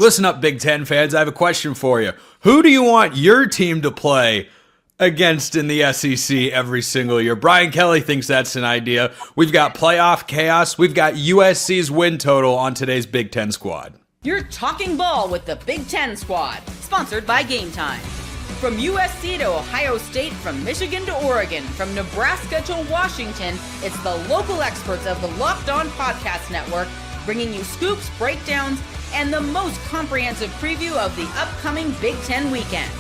Listen up, Big Ten fans. I have a question for you. Who do you want your team to play against in the SEC every single year? Brian Kelly thinks that's an idea. We've got playoff chaos. We've got USC's win total on today's Big Ten squad. You're talking ball with the Big Ten squad, sponsored by Game Time. From USC to Ohio State, from Michigan to Oregon, from Nebraska to Washington, it's the local experts of the Locked On Podcast Network bringing you scoops, breakdowns, and the most comprehensive preview of the upcoming Big Ten weekend.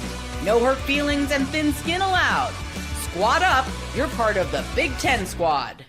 No hurt feelings and thin skin allowed. Squad up, you're part of the Big Ten squad.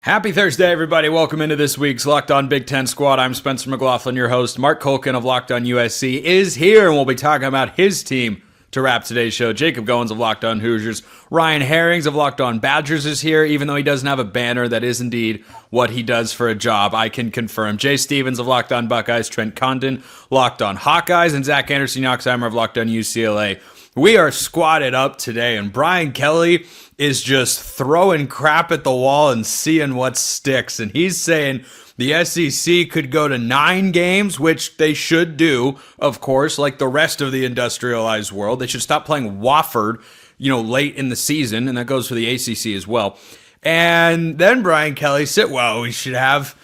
Happy Thursday, everybody. Welcome into this week's Locked On Big Ten Squad. I'm Spencer McLaughlin, your host. Mark Culkin of Locked On USC is here, and we'll be talking about his team to wrap today's show. Jacob Goins of Locked On Hoosiers. Ryan Herrings of Locked On Badgers is here, even though he doesn't have a banner. That is indeed what he does for a job, I can confirm. Jay Stevens of Locked On Buckeyes, Trent Condon, Locked On Hawkeyes, and Zach Anderson-Yoxheimer of Locked On UCLA. We are squatted up today, and Brian Kelly is just throwing crap at the wall and seeing what sticks. And he's saying the SEC could go to 9 games, which they should do, of course, like the rest of the industrialized world. They should stop playing Wofford, late in the season, and that goes for the ACC as well. And then Brian Kelly said, well, we should have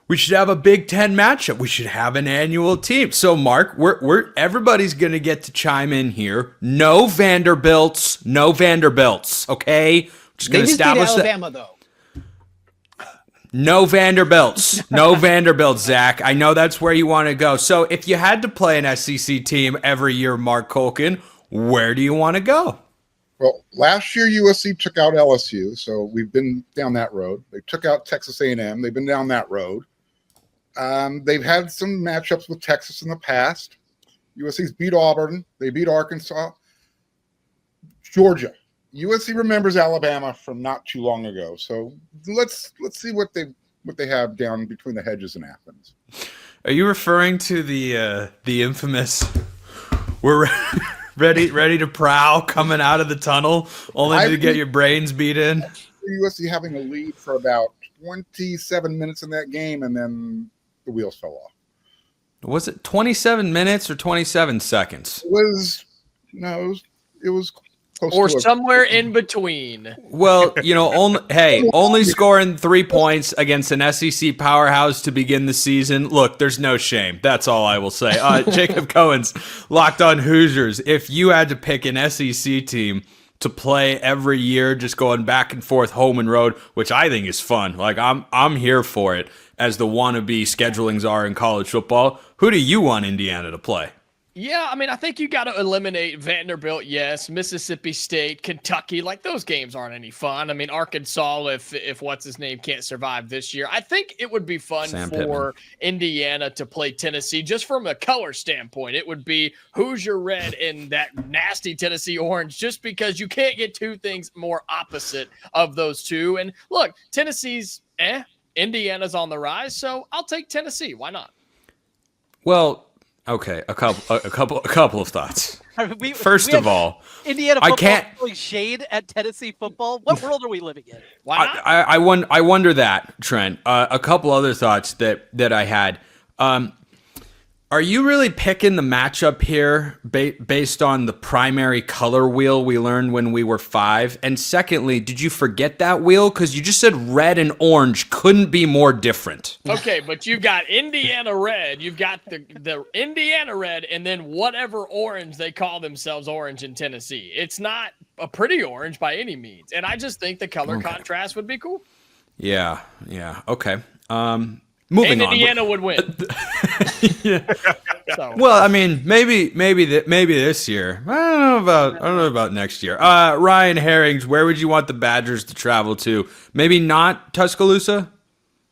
a Big Ten matchup. We should have an annual team. So, Mark, everybody's going to get to chime in here. No Vanderbilts, okay? Just going to establish that. Alabama, though. No Vanderbilts, Zach. I know that's where you want to go. So, if you had to play an SEC team every year, Mark Culkin, where do you want to go? Well, last year USC took out LSU, so we've been down that road. They took out Texas A&M. They've been down that road. They've had some matchups with Texas in the past. USC's beat Auburn. They beat Arkansas. Georgia. USC remembers Alabama from not too long ago. So let's see what they have down between the hedges in Athens. Are you referring to the infamous we're ready to prowl coming out of the tunnel only to get your brains beat in? USC having a lead for about 27 minutes in that game, and then the wheels fell off. Was it 27 minutes or 27 seconds? It was close or to somewhere in between. Well, only scoring 3 points against an SEC powerhouse to begin the season. Look, there's no shame. That's all I will say. Jacob Cohen's Locked On Hoosiers. If you had to pick an SEC team to play every year, just going back and forth home and road, which I think is fun. Like I'm here for it, as the wannabe schedulings are in college football. Who do you want Indiana to play? Yeah, I think you got to eliminate Vanderbilt, yes, Mississippi State, Kentucky. Like, those games aren't any fun. Arkansas, if what's-his-name can't survive this year. I think it would be fun for Indiana to play Tennessee, just from a color standpoint. It would be Hoosier red and that nasty Tennessee orange, just because you can't get two things more opposite of those two. And, look, Tennessee's Indiana's on the rise, so I'll take Tennessee. Why not? Well, okay, a couple of thoughts. First of all, Indiana football throwing shade at Tennessee football. What world are we living in? Why not? I wonder that, Trent. A couple other thoughts that I had. Are you really picking the matchup here based on the primary color wheel we learned when we were 5? And secondly, did you forget that wheel? Because you just said red and orange couldn't be more different. Okay, but you've got Indiana red, you've got the Indiana red, and then whatever orange they call themselves orange in Tennessee. It's not a pretty orange by any means. And I just think the color contrast would be cool. Yeah, okay. Moving on. Indiana would win. Yeah. So. Well, maybe this year. I don't know about next year. Ryan Herrings, where would you want the Badgers to travel to? Maybe not Tuscaloosa?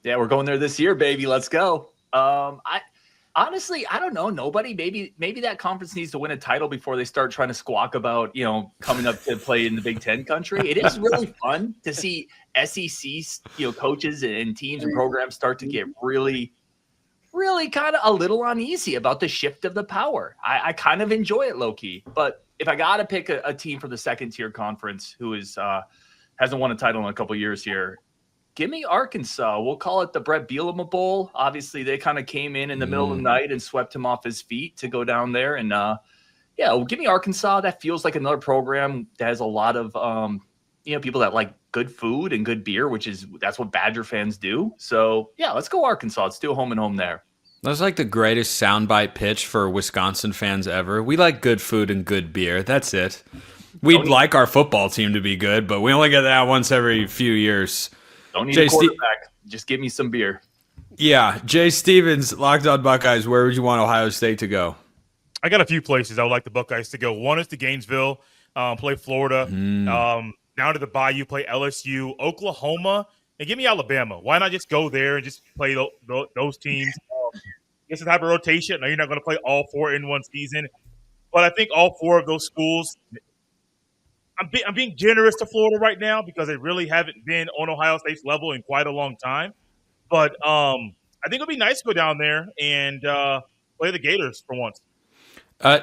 Yeah, we're going there this year, baby. Let's go. Honestly, I don't know. Nobody. Maybe that conference needs to win a title before they start trying to squawk about, coming up to play in the Big Ten country. It is really fun to see SEC, coaches and teams and programs start to get really, really kind of a little uneasy about the shift of the power. I kind of enjoy it low key. But if I got to pick a team from the second tier conference who is hasn't won a title in a couple years here, Give me Arkansas. We'll call it the Brett Bielema Bowl. Obviously, they kind of came in the middle of the night and swept him off his feet to go down there. And, give me Arkansas. That feels like another program that has a lot of, people that like good food and good beer, that's what Badger fans do. So, let's go Arkansas. Let's do a home and home there. That's like the greatest soundbite pitch for Wisconsin fans ever. We like good food and good beer. That's it. We'd like our football team to be good, but we only get that once every few years. Don't need a quarterback. Just give me some beer. Yeah. Jay Stevens, Locked On Buckeyes, where would you want Ohio State to go? I got a few places I would like the Buckeyes to go. One is to Gainesville, play Florida. Down to the Bayou, play LSU, Oklahoma, and give me Alabama. Why not just go there and just play those teams? It's a type of rotation. No, you're not going to play all 4 in one season. But I think all 4 of those schools – I'm being generous to Florida right now because they really haven't been on Ohio State's level in quite a long time. But I think it would be nice to go down there and play the Gators for once.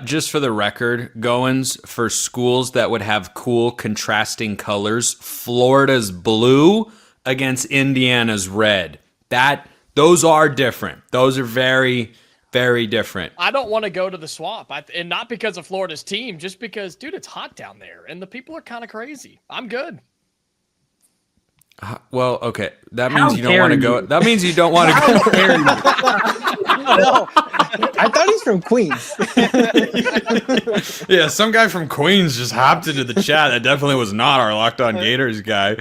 Just for the record, Goins, for schools that would have cool contrasting colors, Florida's blue against Indiana's red. Those are different. Those are very, very different. I don't want to go to the swamp, and not because of Florida's team, just because, dude, it's hot down there, and the people are kind of crazy. I'm good. Well, okay. That means you don't want to go. That means you don't want to go. No. I thought he's from Queens. Yeah, some guy from Queens just hopped into the chat. That definitely was not our Locked On Gators guy.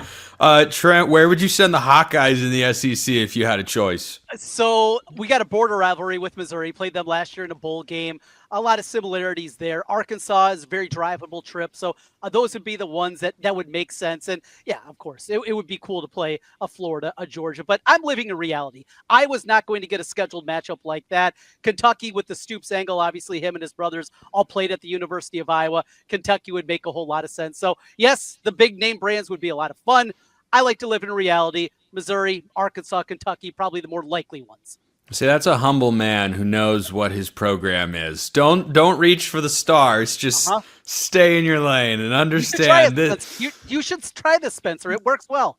Trent, where would you send the Hawkeyes in the SEC if you had a choice? So we got a border rivalry with Missouri. Played them last year in a bowl game. A lot of similarities there. Arkansas is a very drivable trip. So those would be the ones that would make sense. And yeah, of course, it would be cool to play a Florida, a Georgia. But I'm living in reality. I was not going to get a scheduled matchup like that. Kentucky with the Stoops angle, obviously him and his brothers all played at the University of Iowa. Kentucky would make a whole lot of sense. So yes, the big name brands would be a lot of fun. I like to live in reality. Missouri, Arkansas, Kentucky, probably the more likely ones. See, that's a humble man who knows what his program is. Don't reach for the stars. Just stay in your lane and understand this. You should try this, Spencer. It works well.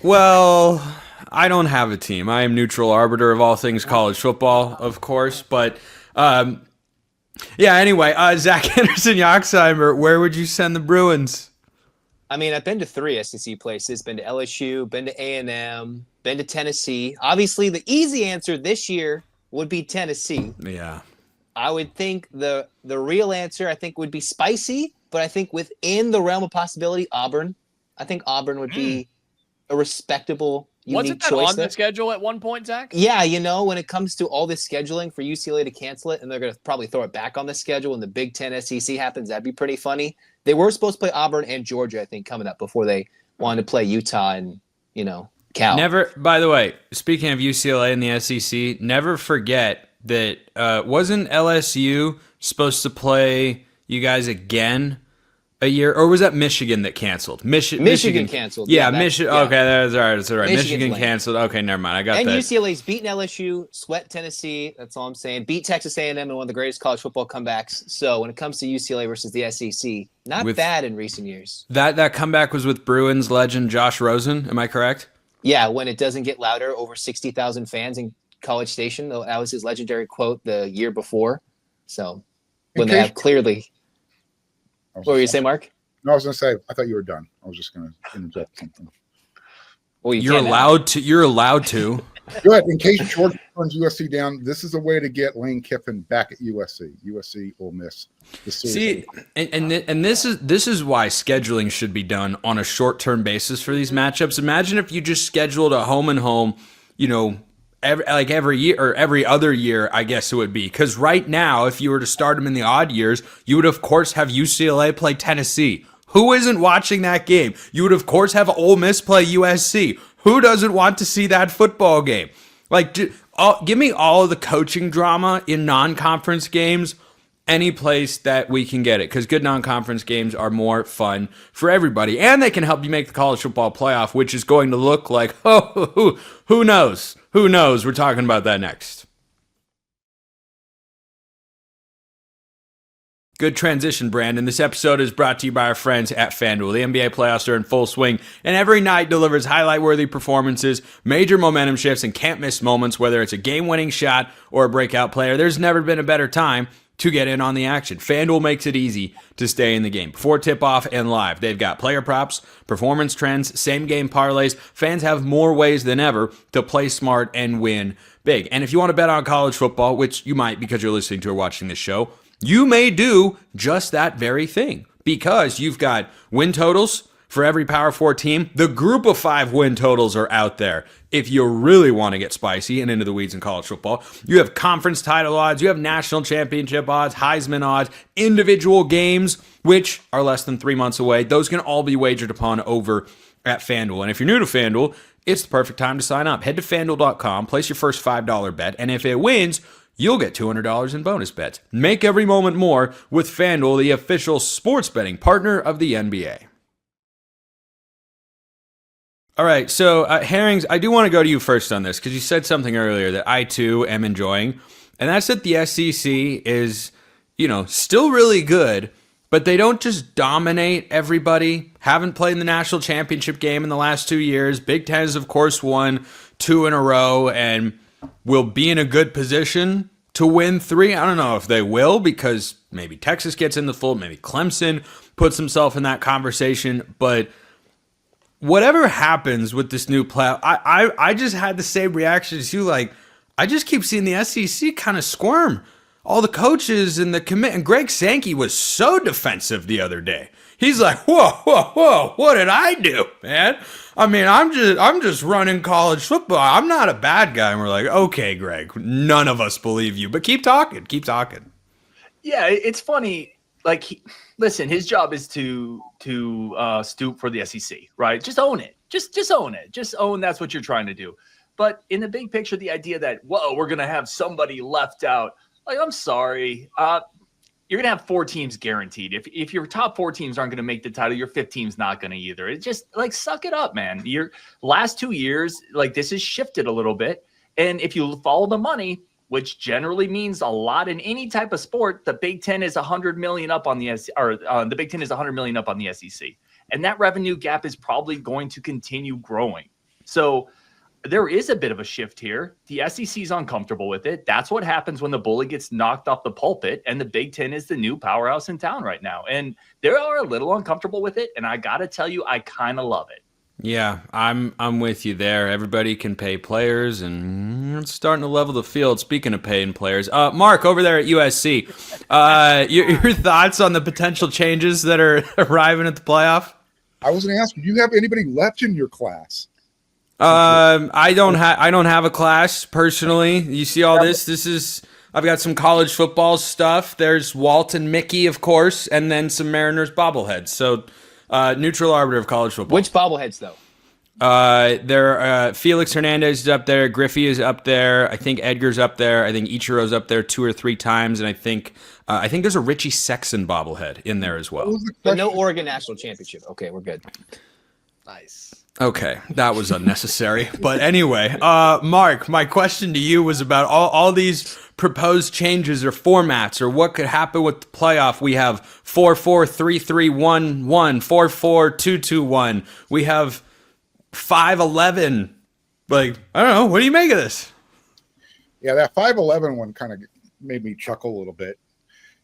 Well, I don't have a team. I am neutral arbiter of all things college football, of course. But anyway, Zach Henderson Yoxheimer, where would you send the Bruins? I mean, I've been to 3 SEC places. Been to LSU, been to A&M, been to Tennessee. Obviously, the easy answer this year would be Tennessee. Yeah. I would think the real answer, I think, would be spicy, but I think within the realm of possibility, Auburn. I think Auburn would be a respectable, unique choice. Wasn't that on the schedule at one point, Zach? Yeah, when it comes to all this scheduling for UCLA to cancel it, and they're going to probably throw it back on the schedule when the Big Ten SEC happens, that'd be pretty funny. They were supposed to play Auburn and Georgia, I think, coming up before they wanted to play Utah and, Cal. Never, by the way, speaking of UCLA and the SEC, never forget that wasn't LSU supposed to play you guys again a year, or was that Michigan that canceled? Michigan canceled. Yeah, Michigan. Yeah. Okay, that's all right. That's all right. Michigan lame. canceled. Okay, never mind. I got and that. And UCLA's beaten LSU, swept Tennessee. That's all I'm saying. Beat Texas A&M in one of the greatest college football comebacks. So when it comes to UCLA versus the SEC, not bad in recent years. That comeback was with Bruins legend Josh Rosen. Am I correct? Yeah, when it doesn't get louder, over 60,000 fans in College Station. That was his legendary quote the year before. So when they have clearly. What were you saying, Mark? No, I was going to say, I thought you were done. I was just going to interject something. Well, you're allowed to. You're allowed to. Good. In case Georgia turns USC down, this is a way to get Lane Kiffin back at USC. USC will miss the series. See, and this is why scheduling should be done on a short-term basis for these matchups. Imagine if you just scheduled a home and home, every year or every other year, I guess it would be. Because right now, if you were to start them in the odd years, you would, of course, have UCLA play Tennessee. Who isn't watching that game? You would, of course, have Ole Miss play USC. Who doesn't want to see that football game? Give me all of the coaching drama in non-conference games any place that we can get it, because good non-conference games are more fun for everybody, and they can help you make the college football playoff, which is going to look like, who knows? Who knows? We're talking about that next. Good transition, Brandon. This episode is brought to you by our friends at FanDuel. The NBA playoffs are in full swing, and every night delivers highlight-worthy performances, major momentum shifts, and can't-miss moments, whether it's a game-winning shot or a breakout player. There's never been a better time to get in on the action. FanDuel makes it easy to stay in the game. Before tip-off and live, they've got player props, performance trends, same-game parlays. Fans have more ways than ever to play smart and win big. And if you want to bet on college football, which you might because you're listening to or watching this show, you may do just that very thing because you've got win totals for every Power 4 team. The group of 5 win totals are out there if you really want to get spicy and into the weeds in college football. You have conference title odds, you have national championship odds, Heisman odds, individual games, which are less than 3 months away. Those can all be wagered upon over at FanDuel. And if you're new to FanDuel, it's the perfect time to sign up. Head to FanDuel.com, place your first $5 bet, and if it wins, you'll get $200 in bonus bets. Make every moment more with FanDuel, the official sports betting partner of the NBA. All right, so Herrings, I do want to go to you first on this because you said something earlier that I too am enjoying, and that's that the SEC is, still really good, but they don't just dominate everybody. Haven't played in the national championship game in the last 2 years. Big Ten has, of course, won 2 in a row, and will be in a good position to win 3. I don't know if they will because maybe Texas gets in the fold, maybe Clemson puts himself in that conversation. But whatever happens with this new playoff, I just had the same reaction as you. Like, I just keep seeing the SEC kind of squirm. All the coaches and the commit, and Greg Sankey was so defensive the other day. He's like, whoa, what did I do, man? I mean, I'm just running college football. I'm not a bad guy. And we're like, okay, Greg, none of us believe you, but keep talking. Yeah, it's funny. Like, listen, his job is to stoop for the SEC, right? Just own it. Just own it. Just own that's what you're trying to do. But in the big picture, the idea that, we're going to have somebody left out, like, I'm sorry. You're going to have 4 teams guaranteed. If your top 4 teams aren't going to make the title, your 5th team's not going to either. It just, suck it up, man. Your last 2 years, this has shifted a little bit. And if you follow the money, which generally means a lot in any type of sport, the Big Ten is $100 million up on the the Big Ten is $100 million up on the SEC. And that revenue gap is probably going to continue growing. So there is a bit of a shift here. The SEC is uncomfortable with it. That's what happens when the bully gets knocked off the pulpit, and the Big Ten is the new powerhouse in town right now. And they are a little uncomfortable with it, and I got to tell you, I kind of love it. Yeah, I'm with you there. Everybody can pay players, and it's starting to level the field. Speaking of paying players, Mark, over there at USC, your thoughts on the potential changes that are arriving at the playoff? I was going to ask you, do you have anybody left in your class? I don't have a class personally. You see all this? I've got some college football stuff. There's Walt and Mickey, of course, and then some Mariners bobbleheads. So, neutral arbiter of college football. Which bobbleheads though? Felix Hernandez is up there. Griffey is up there. I think Edgar's up there. I think Ichiro's up there 2 or 3 times, and I think there's a Richie Sexton bobblehead in there as well. But no Oregon National Championship. Okay, we're good. Nice. Okay, that was unnecessary. But anyway, Mark, my question to you was about all these proposed changes or formats or what could happen with the playoff. We have 4-4-3-3-1-1, 4-4-2-2-1. We have 5-11. I don't know. What do you make of this? Yeah, that 5-11 one kind of made me chuckle a little bit.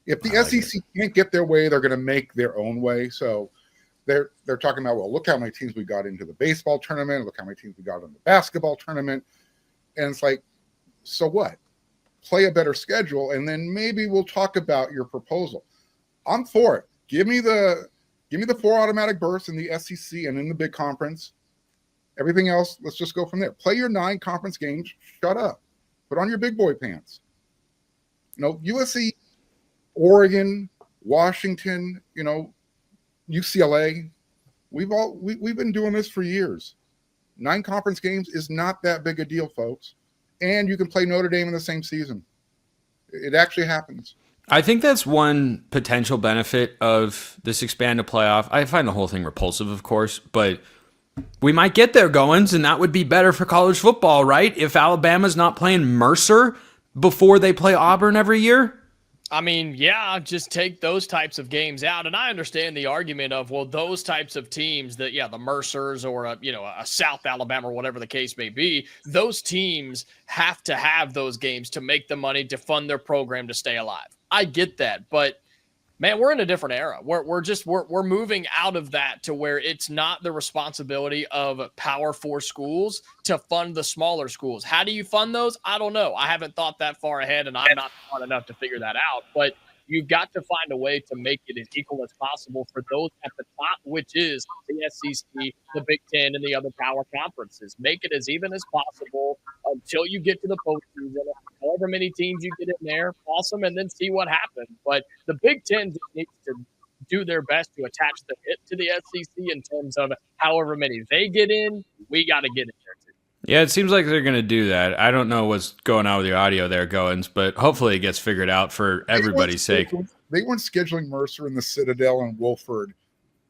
If the SEC can't get their way, they're going to make their own way. So they're talking about, look how many teams we got into the baseball tournament. Look how many teams we got in the basketball tournament. And it's like, so what? Play a better schedule, and then maybe we'll talk about your proposal. I'm for it. Give me the 4 automatic berths in the SEC and in the big conference. Everything else, let's just go from there. Play your 9 conference games. Shut up. Put on your big boy pants. USC, Oregon, Washington, UCLA, we've been doing this for years. 9 conference games is not that big a deal, folks. And you can play Notre Dame in the same season. It actually happens. I think that's one potential benefit of this expanded playoff. I find the whole thing repulsive, of course, but we might get there, Goins, and that would be better for college football, right? If Alabama's not playing Mercer before they play Auburn every year. I mean, yeah, just take those types of games out. And I understand the argument of, well, those types of teams that, the Mercers or, a South Alabama or whatever the case may be, those teams have to have those games to make the money to fund their program to stay alive. I get that. But man, we're in a different era. We're moving out of that to where it's not the responsibility of Power 4 schools to fund the smaller schools. How do you fund those? I don't know. I haven't thought that far ahead, and I'm not smart enough to figure that out. But you've got to find a way to make it as equal as possible for those at the top, which is the SEC, the Big Ten, and the other power conferences. Make it as even as possible until you get to the postseason. However many teams you get in there, awesome, and then see what happens. But the Big Ten just needs to do their best to attach the hit to the SEC in terms of however many they get in, we got to get in there too. Yeah, it seems like they're going to do that. I don't know what's going on with your audio there, Goins, but hopefully it gets figured out for everybody's sake. They weren't scheduling Mercer and the Citadel and Wolford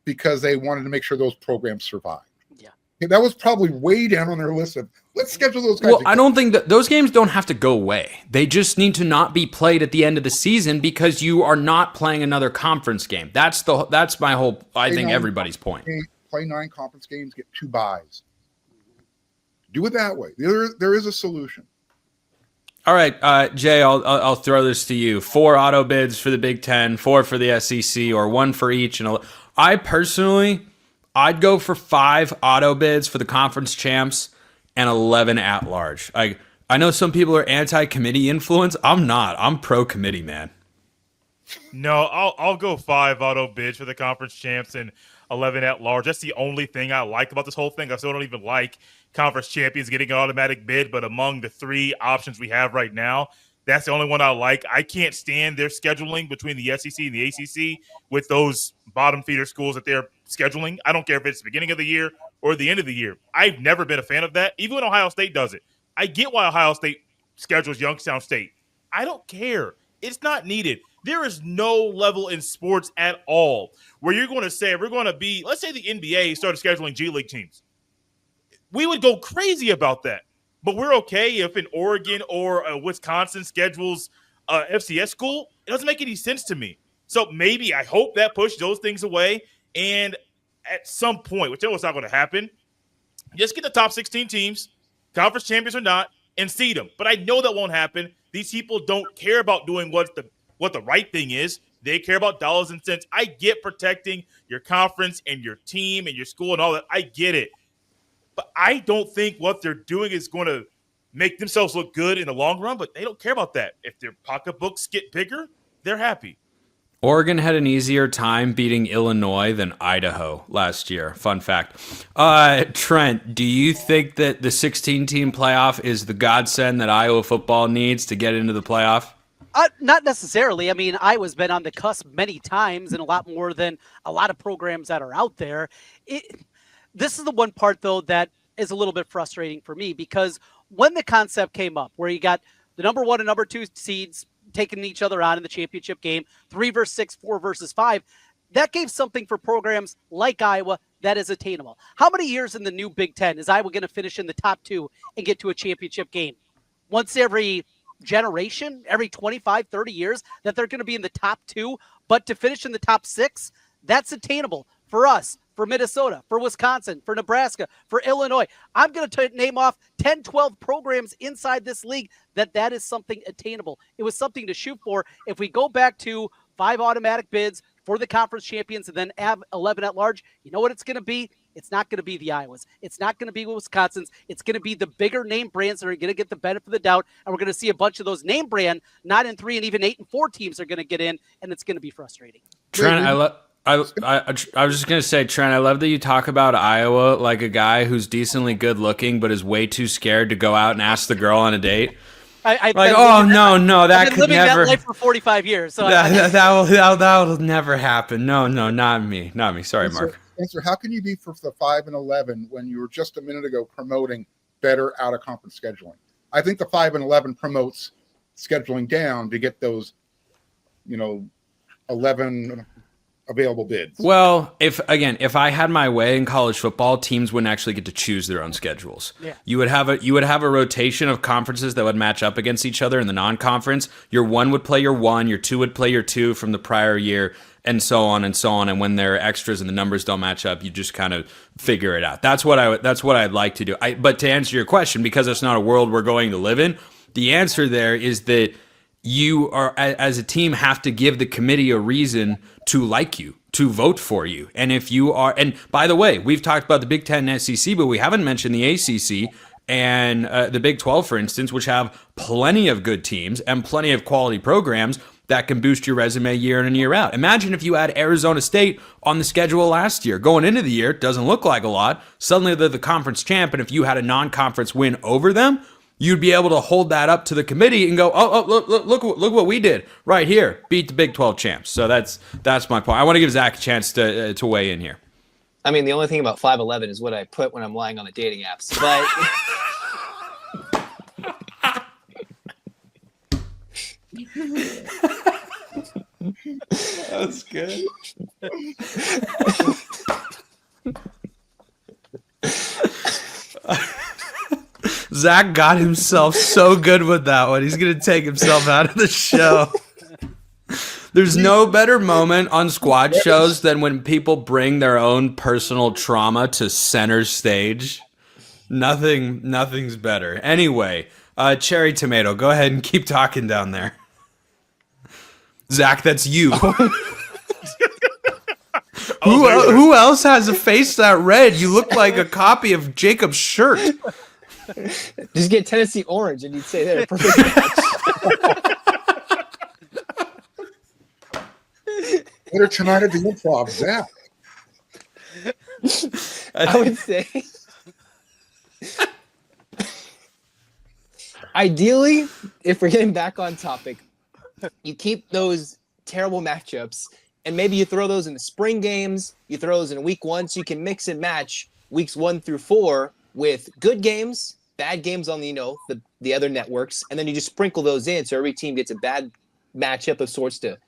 because they wanted to make sure those programs survived. Yeah. That was probably way down on their list of, let's schedule those guys. Well, I don't think that those games don't have to go away. They just need to not be played at the end of the season because you are not playing another conference game. That's my whole, I think, everybody's point. Play 9 conference games, get 2 byes. Do it that way. There is a solution. All right, Jay, I'll throw this to you. 4 auto bids for the Big Ten, 4 for the SEC, or 1 for each. And I personally, I'd go for 5 auto bids for the conference champs and 11 at large. I know some people are anti-committee influence. I'm not. I'm pro-committee, man. No, I'll go 5 auto bids for the conference champs and 11 at large. That's the only thing I like about this whole thing. I still don't even like conference champions getting an automatic bid, but among the 3 options we have right now, that's the only one I like. I can't stand their scheduling between the SEC and the ACC with those bottom feeder schools that they're scheduling. I don't care if it's the beginning of the year or the end of the year. I've never been a fan of that, even when Ohio State does it. I get why Ohio State schedules Youngstown State. I don't care. It's not needed. There is no level in sports at all where you're going to say, we're going to be, let's say the NBA started scheduling G League teams. We would go crazy about that. But we're okay if an Oregon or a Wisconsin schedules FCS school. It doesn't make any sense to me. So maybe I hope that pushes those things away. And at some point, which I know it's not going to happen, just get the top 16 teams, conference champions or not, and seed them. But I know that won't happen. These people don't care about doing what the right thing is. They care about dollars and cents. I get protecting your conference and your team and your school and all that. I get it. But I don't think what they're doing is going to make themselves look good in the long run, but they don't care about that. If their pocketbooks get bigger, they're happy. Oregon had an easier time beating Illinois than Idaho last year. Fun fact. Trent, do you think that the 16-team playoff is the godsend that Iowa football needs to get into the playoff? Not necessarily. I mean, Iowa's been on the cusp many times and a lot more than a lot of programs that are out there. This is the one part, though, that is a little bit frustrating for me because when the concept came up where you got the number 1 and number 2 seeds taking each other on in the championship game, 3 versus 6, 4 versus 5, that gave something for programs like Iowa that is attainable. How many years in the new Big Ten is Iowa going to finish in the top 2 and get to a championship game? Once every generation, every 25, 30 years that they're going to be in the top 2, but to finish in the top 6, that's attainable for us, for Minnesota, for Wisconsin, for Nebraska, for Illinois. I'm going to name off 10, 12 programs inside this league that is something attainable. It was something to shoot for. If we go back to 5 automatic bids for the conference champions and then have 11 at large, you know what it's going to be? It's not going to be the Iowas. It's not going to be Wisconsin's. It's going to be the bigger name brands that are going to get the benefit of the doubt, and we're going to see a bunch of those name brand 9 and 3 and even 8 and 4 teams are going to get in, and it's going to be frustrating. Trent, I was just going to say, Trent, I love that you talk about Iowa like a guy who's decently good looking but is way too scared to go out and ask the girl on a date. I've that could living never. That life for 45 years. So that will never happen. No, not me. Sorry, Mark. Spencer, how can you be for the 5 and 11 when you were just a minute ago promoting better out of conference scheduling? I think the 5 and 11 promotes scheduling down to get those, 11 available bids. Well, if I had my way in college football, teams wouldn't actually get to choose their own schedules. Yeah. You would have a rotation of conferences that would match up against each other in the non-conference. Your one would play your one, your two would play your two from the prior year, and so on and so on. And when there are extras and the numbers don't match up, you just kind of figure it out. That's what I'd like to do. But to answer your question, because it's not a world we're going to live in, the answer there is that you are, as a team, have to give the committee a reason to like you, to vote for you. And if you are, and by the way, we've talked about the Big Ten and SEC, but we haven't mentioned the ACC and the Big 12, for instance, which have plenty of good teams and plenty of quality programs that can boost your resume year in and year out. Imagine if you had Arizona State on the schedule last year. Going into the year, it doesn't look like a lot. Suddenly they're the conference champ, and if you had a non-conference win over them, you'd be able to hold that up to the committee and go, look what we did right here, beat the Big 12 champs. So that's my point. I want to give Zach a chance to weigh in here. I mean, the only thing about 5'11" is what I put when I'm lying on the dating apps. But That's good. Zach got himself so good with that one. He's going to take himself out of the show. There's no better moment on squad shows than when people bring their own personal trauma to center stage. Nothing's better. Anyway, Cherry Tomato, go ahead and keep talking down there. Zach, that's you. Who else has a face that red? You look like a copy of Jacob's shirt. just get Tennessee Orange and you'd say they're a perfect match. Later tonight at the Improv, Zach. I would say, ideally, if we're getting back on topic, you keep those terrible matchups and maybe you throw those in the spring games, you throw those in week 1 so you can mix and match weeks 1 through 4 with good games, bad games on the other networks, and then you just sprinkle those in so every team gets a bad matchup of sorts to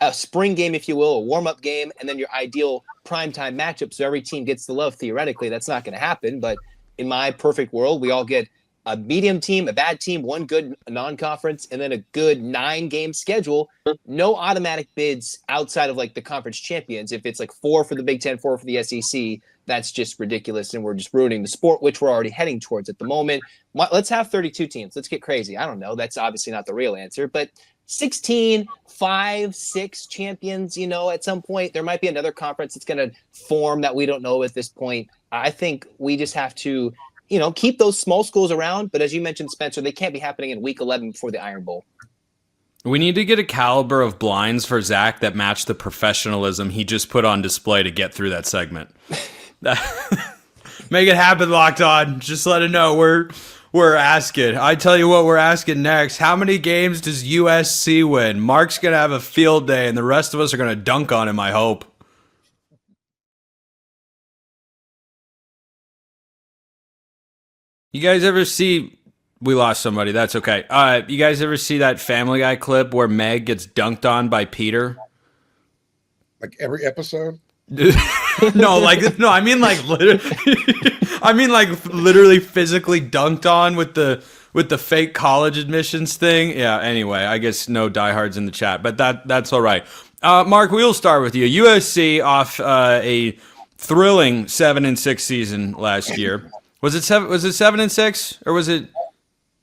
a spring game, if you will, a warm-up game, and then your ideal primetime matchup so every team gets the love. Theoretically, that's not going to happen, but in my perfect world, we all get a medium team, a bad team, one good non-conference, and then a good 9-game schedule. No automatic bids outside of like the conference champions. If it's like 4 for the Big Ten, 4 for the SEC, that's just ridiculous, and we're just ruining the sport, which we're already heading towards at the moment. Let's have 32 teams. Let's get crazy. I don't know. That's obviously not the real answer, but 16, 5, 6 champions, at some point there might be another conference that's going to form that we don't know at this point. I think we just have to, keep those small schools around. But as you mentioned, Spencer, they can't be happening in week 11 before the Iron Bowl. We need to get a caliber of blinds for Zach that match the professionalism he just put on display to get through that segment. Make it happen, Locked On. Just let it know we're asking. I tell you what, we're asking next. How many games does USC win? Mark's going to have a field day, and the rest of us are going to dunk on him, I hope. You guys ever see... We lost somebody. That's okay. You guys ever see that Family Guy clip where Meg gets dunked on by Peter? Like every episode? I mean literally physically dunked on with the fake college admissions thing. Yeah, anyway, I guess no diehards in the chat, but that's all right. Mark, we'll start with you. USC off a thrilling 7-6 season last year. Was it 7-6 or was it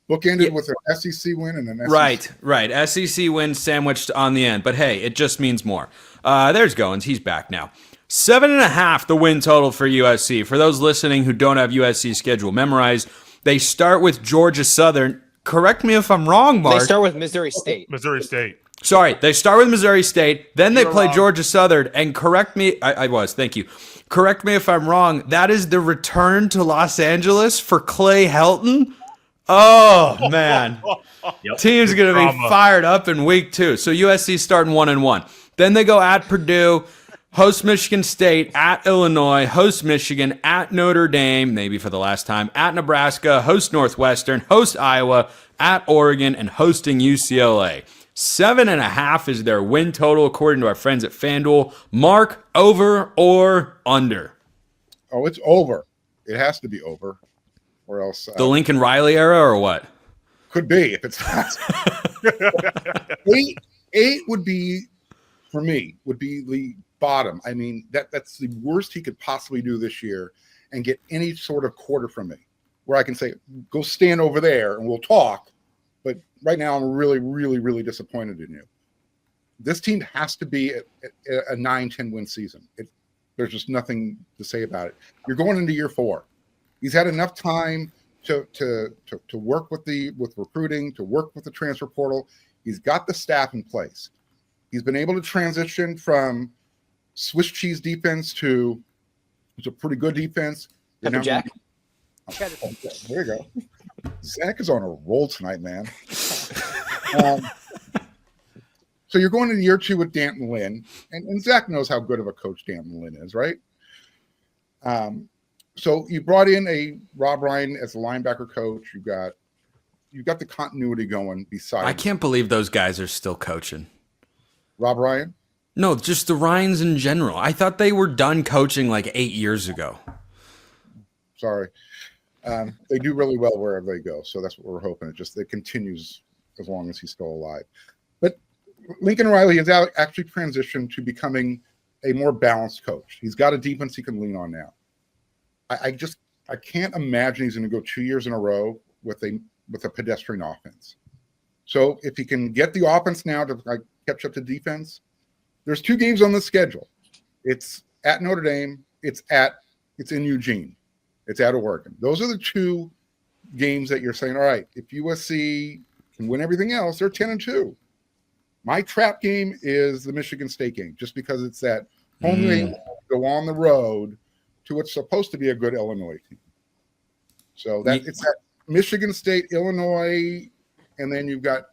bookended with an SEC win and an SEC. Right. SEC win sandwiched on the end, but hey, it just means more. There's Goins. He's back now. 7.5 the win total for USC. For those listening who don't have USC schedule memorized, they start with Georgia Southern. Correct me if I'm wrong, Mark. They start with Missouri State. Sorry, they start with Missouri State, then they play Georgia Southern, and correct me, thank you. Correct me if I'm wrong, that is the return to Los Angeles for Clay Helton? Oh, man. Yep. Team's going to be fired up in week 2. So USC starting 1-1. Then they go at Purdue, host Michigan State, at Illinois, host Michigan, at Notre Dame, maybe for the last time, at Nebraska, host Northwestern, host Iowa, at Oregon, and hosting UCLA. 7.5 is their win total, according to our friends at FanDuel. Mark, over or under? Oh, it's over. It has to be over, or else The Lincoln Riley era, or what? could be if it's not. eight would be, for me, would be the bottom. I mean, that's the worst he could possibly do this year and get any sort of quarter from me where I can say, go stand over there and we'll talk. But right now I'm really, really, really disappointed in you. This team has to be a 9-10 win season. There's just nothing to say about it. You're going into year 4. He's had enough time to work with recruiting, to work with the transfer portal. He's got the staff in place. He's been able to transition from Swiss cheese defense to it's a pretty good defense. Pepper Jack. There you go. Zach is on a roll tonight, man. So you're going into year 2 with Danton Lynn, and Zach knows how good of a coach Danton Lynn is, right? So you brought in a Rob Ryan as a linebacker coach. You've got the continuity going besides. I can't believe those guys are still coaching. Rob Ryan? No, just the Ryans in general. I thought they were done coaching like 8 years ago. Sorry. They do really well wherever they go, so that's what we're hoping. It continues as long as he's still alive. But Lincoln Riley has actually transitioned to becoming a more balanced coach. He's got a defense he can lean on now. I can't imagine he's going to go 2 years in a row with a pedestrian offense. So if he can get the offense now to catch up to defense, there's 2 games on the schedule. It's at Notre Dame. It's in Eugene. It's at Oregon. Those are the 2 games that you're saying, all right, if USC can win everything else, they're 10-2. My trap game is the Michigan State game, just because it's that home game, go on the road to what's supposed to be a good Illinois team. So it's that Michigan State, Illinois, and then you've got,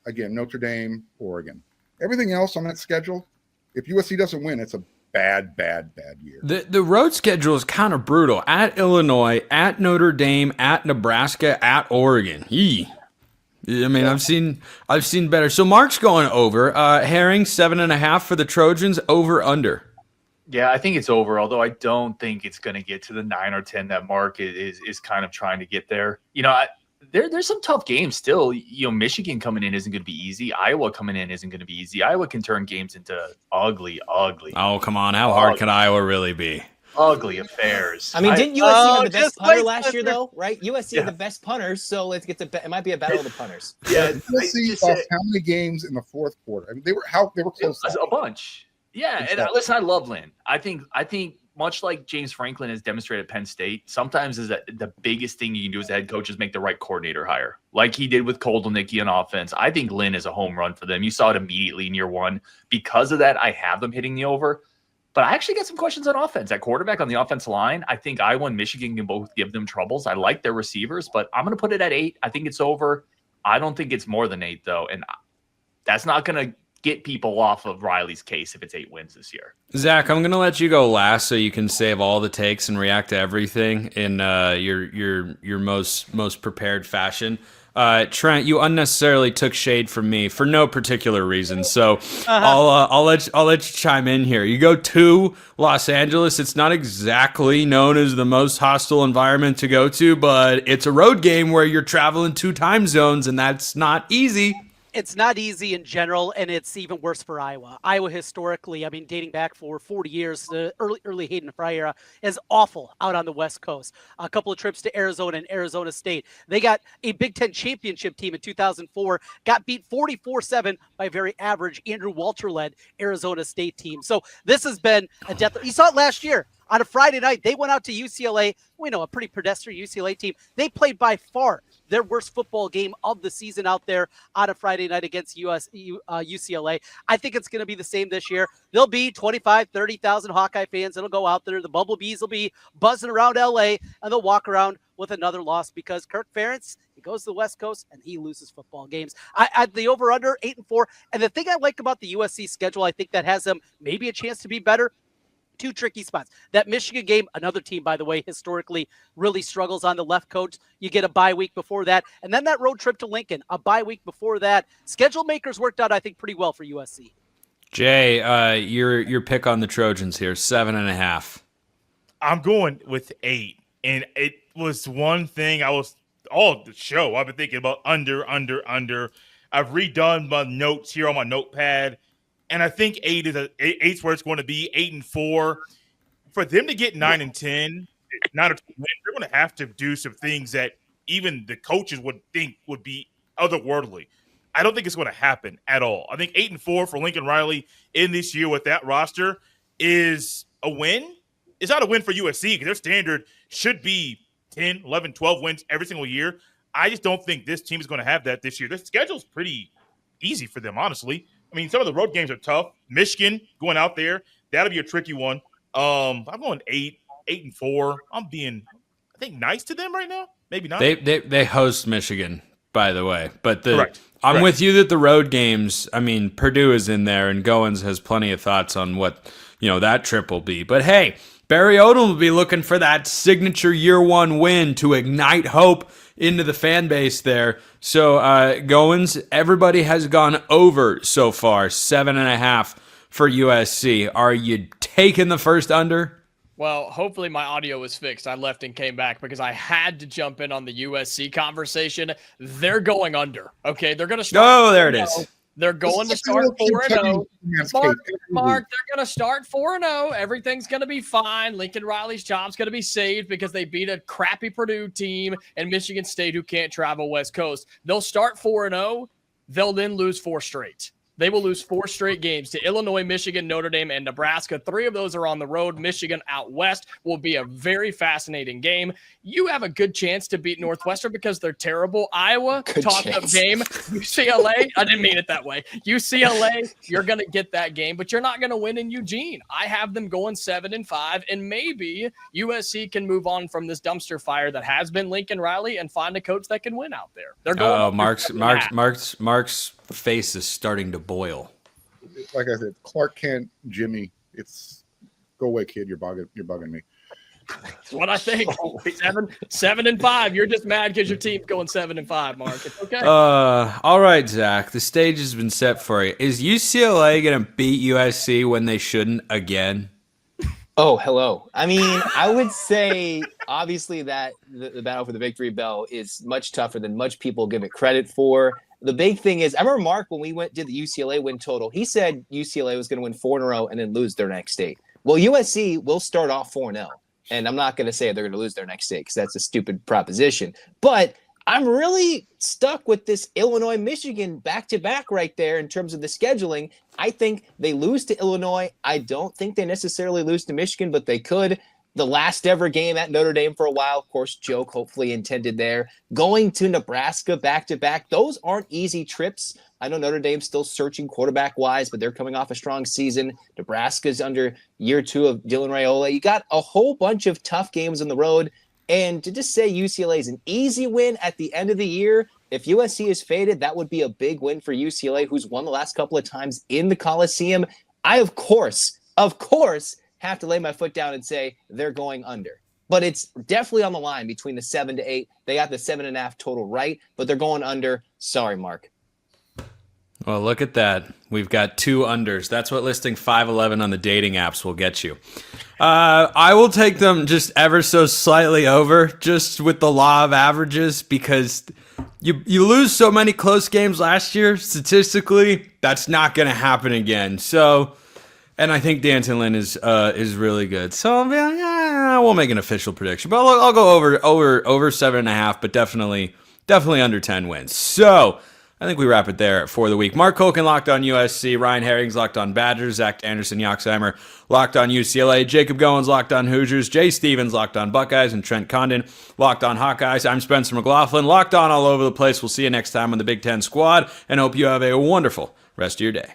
again, Notre Dame, Oregon. Everything else on that schedule, if USC doesn't win, it's a bad year. The road schedule is kind of brutal. At Illinois, at Notre Dame, at Nebraska, at Oregon. Yee. I mean, I've seen better. So Mark's going over. Herring 7.5 for the Trojans. Over under. Yeah, I think it's over, although I don't think it's going to get to the 9 or 10 that Mark is kind of trying to get there. You know, there's some tough games still. You know, Michigan coming in isn't going to be easy. Iowa coming in isn't going to be easy. Iowa can turn games into ugly. Oh, come on. How hard can Iowa really be? Ugly affairs. I mean, didn't USC have the best punter last year, though? Right? USC had the best punters, so let's get it might be a battle of the punters. Yeah, USC lost how many games in the 4th quarter? I mean, they were close. A bunch. Yeah, and listen, I love Lynn. I think much like James Franklin has demonstrated at Penn State, sometimes the biggest thing you can do as a head coach is make the right coordinator hire, like he did with Koldalnicki on offense. I think Lynn is a home run for them. You saw it immediately in year 1. Because of that, I have them hitting the over. But I actually got some questions on offense. At quarterback on the offensive line, I think Iowa and Michigan can both give them troubles. I like their receivers, but I'm going to put it at 8. I think it's over. I don't think it's more than 8, though. And that's not going to get people off of Riley's case if it's 8 wins this year. Zach, I'm going to let you go last so you can save all the takes and react to everything in your most prepared fashion. Trent, you unnecessarily took shade from me for no particular reason, so I'll let you chime in here. You go to Los Angeles. It's not exactly known as the most hostile environment to go to, but it's a road game where you're traveling 2 time zones, and that's not easy. It's not easy in general, and it's even worse for Iowa. Iowa historically, I mean, dating back for 40 years, the early Hayden Fry era is awful out on the West Coast. A couple of trips to Arizona and Arizona State. They got a Big Ten championship team in 2004, got beat 44-7 by a very average Andrew Walter-led Arizona State team. So this has been a death. You saw it last year. On a Friday night, they went out to UCLA. We know a pretty pedestrian UCLA team. They played by far their worst football game of the season out there on a Friday night against UCLA. I think it's going to be the same this year. There'll be 25, 30,000 Hawkeye fans that'll go out there. The Bumblebees will be buzzing around LA, and they'll walk around with another loss because Kirk Ferentz, he goes to the West Coast and he loses football games. The over-under 8-4. And the thing I like about the USC schedule, I think that has them maybe a chance to be better. two tricky spots. That Michigan game, another team, by the way, historically really struggles on the left coast. You get a bye week before that. And then that road trip to Lincoln, a bye week before that. Schedule makers worked out, I think, pretty well for USC. Jay, your pick on the Trojans here, 7.5. I'm going with 8. And it was one thing I was all the show. I've been thinking about under. I've redone my notes here on my notepad. And I think 8's where it's going to be, 8-4. For them to get 9 and 10, 9 or 10 wins, they're going to have to do some things that even the coaches would think would be otherworldly. I don't think it's going to happen at all. I think 8-4 for Lincoln Riley in this year with that roster is a win. It's not a win for USC because their standard should be 10, 11, 12 wins every single year. I just don't think this team is going to have that this year. The schedule's pretty easy for them, honestly. I mean, some of the road games are tough. Michigan going out there, that'll be a tricky one. I'm going 8-4. I'm being, I think, nice to them right now. Maybe not. They host Michigan, by the way. But Correct. I'm with you that the road games, I mean, Purdue is in there, and Goins has plenty of thoughts on what, that trip will be. But hey, Barry Odom will be looking for that signature year one win to ignite hope into the fan base there. So, Goins, everybody has gone over so far, 7.5 for USC. Are you taking the first under? Well, hopefully my audio was fixed. I left and came back because I had to jump in on the USC conversation. They're going under. Okay, they're going to start. Oh, there it is. They're going to start 4-0. Mark, they're going to start 4-0. Everything's going to be fine. Lincoln Riley's job's going to be saved because they beat a crappy Purdue team and Michigan State who can't travel West Coast. They'll start 4-0. They'll then lose 4 straight. They will lose 4 straight games to Illinois, Michigan, Notre Dame, and Nebraska. 3 of those are on the road. Michigan out west will be a very fascinating game. You have a good chance to beat Northwestern because they're terrible. Iowa, talk-up game. UCLA, I didn't mean it that way. UCLA, you're going to get that game, but you're not going to win in Eugene. I have them going 7-5, and maybe USC can move on from this dumpster fire that has been Lincoln Riley and find a coach that can win out there. They're going. Mark's face is starting to boil. Like I said, Clark Kent, Jimmy. It's go away, kid. You're bugging me. That's what I think. 7-5. You're just mad because your team's going 7-5, Mark. It's okay. All right, Zach. The stage has been set for you. Is UCLA going to beat USC when they shouldn't again? Oh, hello. I mean, I would say obviously that the battle for the victory bell is much tougher than much people give it credit for. The big thing is, I remember Mark, when we did the UCLA win total, he said UCLA was going to win 4 in a row and then lose their next 8. Well, USC will start off 4-0. And I'm not going to say they're going to lose their next 8 because that's a stupid proposition. But I'm really stuck with this Illinois-Michigan back-to-back right there in terms of the scheduling. I think they lose to Illinois. I don't think they necessarily lose to Michigan, but they could. The last ever game at Notre Dame for a while, of course, joke hopefully intended there. Going to Nebraska back-to-back, those aren't easy trips. I know Notre Dame's still searching quarterback-wise, but they're coming off a strong season. Nebraska's under year 2 of Dylan Raiola. You got a whole bunch of tough games on the road. And to just say UCLA is an easy win at the end of the year, if USC is faded, that would be a big win for UCLA, who's won the last couple of times in the Coliseum. I, of course, have to lay my foot down and say they're going under. But it's definitely on the line between the 7 to 8. They got the 7.5 total right, but they're going under. Sorry, Mark. Well, look at that. We've got 2 unders. That's what listing 511 on the dating apps will get you. I will take them just ever so slightly over, just with the law of averages, because you lose so many close games last year. Statistically, that's not going to happen again. So, and I think D'Anton Lynn is really good. So I'll be like, I won't make an official prediction, but I'll go over 7.5, but definitely under 10 wins. So I think we wrap it there for the week. Mark Culkin locked on USC. Ryan Herring's locked on Badgers. Zach Anderson Yoxheimer locked on UCLA. Jacob Goins locked on Hoosiers. Jay Stevens locked on Buckeyes. And Trent Condon locked on Hawkeyes. I'm Spencer McLaughlin, locked on all over the place. We'll see you next time on the Big Ten Squad, and hope you have a wonderful rest of your day.